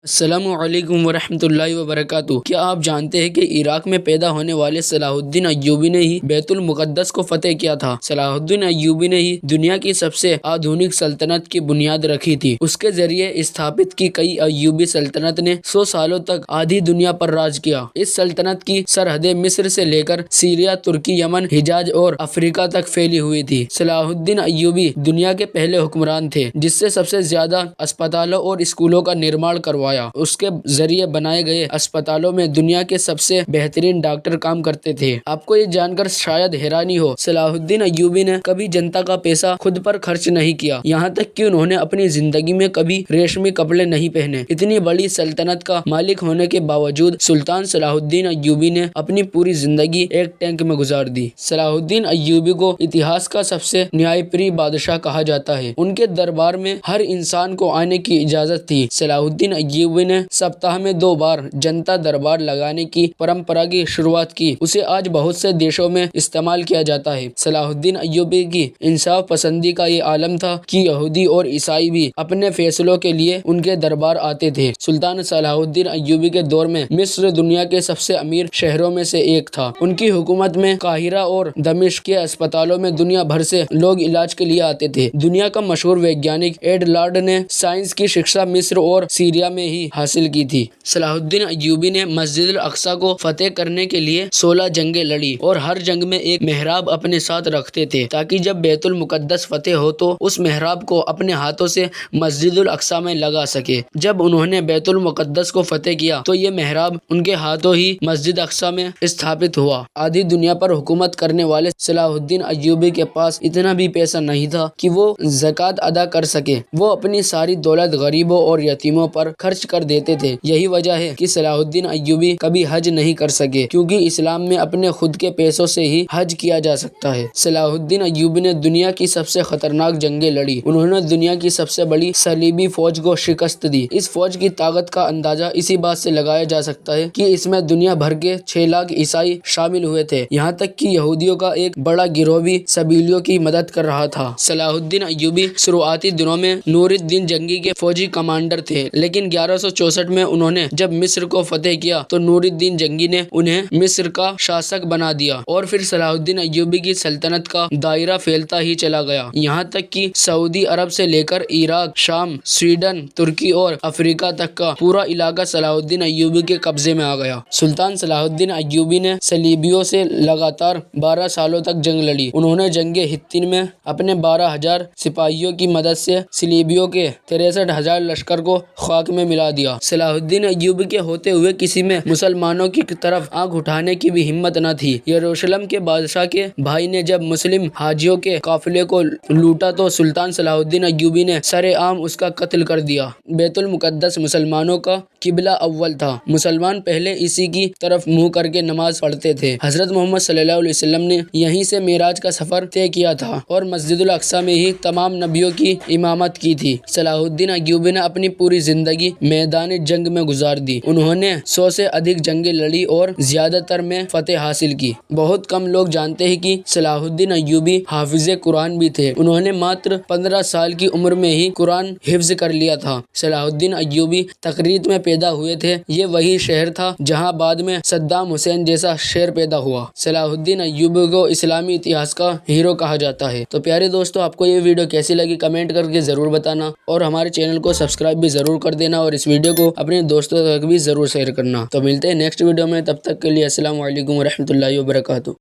السلام علیکم ورحمۃ اللہ وبرکاتہ۔ کیا آپ جانتے ہیں کہ عراق میں پیدا ہونے والے صلاح الدین ایوبی نے ہی بیت المقدس کو فتح کیا تھا؟ صلاح الدین ایوبی نے ہی دنیا کی سب سے آدھونک سلطنت کی بنیاد رکھی تھی۔ اس کے ذریعے استھاپت کی گئی ایوبی سلطنت نے 100 سالوں تک آدھی دنیا پر راج کیا۔ اس سلطنت کی سرحدیں مصر سے لے کر سیریا، ترکی، یمن، حجاز اور افریقہ تک پھیلی ہوئی تھی۔ صلاح الدین ایوبی دنیا کے پہلے حکمران تھے جس سے سب سے زیادہ اسپتالوں اور اسکولوں کا نرمان کروایا۔ اس کے ذریعے بنائے گئے اسپتالوں میں دنیا کے سب سے بہترین ڈاکٹر کام کرتے تھے۔ آپ کو یہ جان کر شاید حیرانی ہو، صلاح الدین ایوبی نے کبھی جنتا کا پیسہ خود پر خرچ نہیں کیا، یہاں تک کہ انہوں نے اپنی زندگی میں کبھی ریشمی کپڑے نہیں پہنے۔ اتنی بڑی سلطنت کا مالک ہونے کے باوجود سلطان صلاح الدین ایوبی نے اپنی پوری زندگی ایک ٹینک میں گزار دی۔ صلاح الدین ایوبی کو اتہاس کا سب سے نیائے پری بادشاہ کہا جاتا ہے۔ ان کے دربار میں ہر انسان کو آنے کی اجازت تھی۔ صلاح الدین ایوبی نے سپتاہ میں 2 بار جنتا دربار لگانے کی پرمپرا کی شروعات کی۔ اسے آج بہت سے دیشوں میں استعمال کیا جاتا ہے۔ صلاح الدین ایوبی کی انصاف پسندی کا یہ عالم تھا کہ یہودی اور عیسائی بھی اپنے فیصلوں کے لیے ان کے دربار آتے تھے۔ سلطان صلاح الدین ایوبی کے دور میں مصر دنیا کے سب سے امیر شہروں میں سے ایک تھا۔ ان کی حکومت میں قاہرہ اور دمشق کے اسپتالوں میں دنیا بھر سے لوگ علاج کے لیے آتے تھے۔ دنیا کا مشہور ویگیانک ایڈلارڈ نے سائنس کی شکشا مصر اور سیریا میں ہی حاصل کی تھی۔ صلاح الدین ایوبی نے مسجد الاقصی کو فتح کرنے کے لیے 16 جنگیں لڑی اور ہر جنگ میں ایک محراب اپنے ساتھ رکھتے تھے تاکہ جب بیت المقدس فتح ہو تو اس محراب کو اپنے ہاتھوں سے مسجد الاقصی میں لگا سکے۔ جب انہوں نے بیت المقدس کو فتح کیا تو یہ محراب ان کے ہاتھوں ہی مسجد اقصی میں استھاپت ہوا۔ آدھی دنیا پر حکومت کرنے والے صلاح الدین ایوبی کے پاس اتنا بھی پیسہ نہیں تھا کہ وہ زکوٰۃ ادا کر سکے۔ وہ اپنی ساری دولت غریبوں اور یتیموں پر خرچ کر دیتے تھے۔ یہی وجہ ہے کہ صلاح الدین ایوبی کبھی حج نہیں کر سکے، کیونکہ اسلام میں اپنے خود کے پیسوں سے ہی حج کیا جا سکتا ہے۔ صلاح الدین ایوبی نے دنیا کی سب سے خطرناک جنگیں لڑی۔ انہوں نے دنیا کی سب سے بڑی صلیبی فوج کو شکست دی۔ اس فوج کی طاقت کا اندازہ اسی بات سے لگایا جا سکتا ہے کہ اس میں دنیا بھر کے 6 لاکھ عیسائی شامل ہوئے تھے، یہاں تک کہ یہودیوں کا ایک بڑا گروہ بھی سبیلیوں کی مدد کر رہا تھا۔ صلاح الدین ایوبی شروعاتی دنوں میں نور الدین جنگی کے فوجی کمانڈر تھے، لیکن 1164 میں انہوں نے جب مصر کو فتح کیا تو نور الدین جنگی نے انہیں مصر کا شاسک بنا دیا اور پھر صلاح الدین ایوبی کی سلطنت کا دائرہ پھیلتا ہی چلا گیا، یہاں تک کہ سعودی عرب سے لے کر عراق، شام، سویڈن، ترکی اور افریقہ تک کا پورا علاقہ صلاح الدین ایوبی کے قبضے میں آ گیا۔ سلطان صلاح الدین ایوبی نے صلیبیوں سے لگاتار 12 سالوں تک جنگ لڑی۔ انہوں نے جنگ حطین میں اپنے 12,000 سپاہیوں کی مدد سے صلیبیوں کے 63,000 لشکر کو خاک میں ملا دیا۔ صلاح الدین ایوبی کے ہوتے ہوئے کسی میں مسلمانوں کی طرف آنکھ اٹھانے کی بھی ہمت نہ تھی۔ یروشلم کے بادشاہ کے بھائی نے جب مسلم حاجیوں کے قافلے کو لوٹا تو سلطان صلاح الدین ایوبی نے سرعام اس کا قتل کر دیا۔ بیت المقدس مسلمانوں کا قبلہ اول تھا۔ مسلمان پہلے اسی کی طرف منہ کر کے نماز پڑھتے تھے۔ حضرت محمد صلی اللہ علیہ وسلم نے یہیں سے معراج کا سفر طے کیا تھا اور مسجد الاقصی میں ہی تمام نبیوں کی امامت کی تھی۔ صلاح الدین ایوبی نے اپنی پوری زندگی میدان جنگ میں گزار دی۔ انہوں نے 100 سے ادھک جنگیں لڑی اور زیادہ تر میں فتح حاصل کی۔ بہت کم لوگ جانتے ہیں کہ صلاح الدین ایوبی حافظ قرآن بھی تھے۔ انہوں نے ماتر 15 سال کی عمر میں ہی قرآن حفظ کر لیا تھا۔ صلاح الدین ایوبی تقریت میں پیدا ہوئے تھے۔ یہ وہی شہر تھا جہاں بعد میں صدام حسین جیسا شیر پیدا ہوا۔ صلاح الدین ایوبی کو اسلامی اتہاس کا ہیرو کہا جاتا ہے۔ تو پیارے دوستو، آپ کو یہ ویڈیو کیسی لگی کمنٹ کر کے ضرور بتانا اور ہمارے چینل کو سبسکرائب بھی ضرور کر دینا اور اس ویڈیو کو اپنے دوستوں تک بھی ضرور شیئر کرنا۔ تو ملتے ہیں نیکسٹ ویڈیو میں، تب تک کے لیے السلام علیکم ورحمۃ اللہ وبرکاتہ۔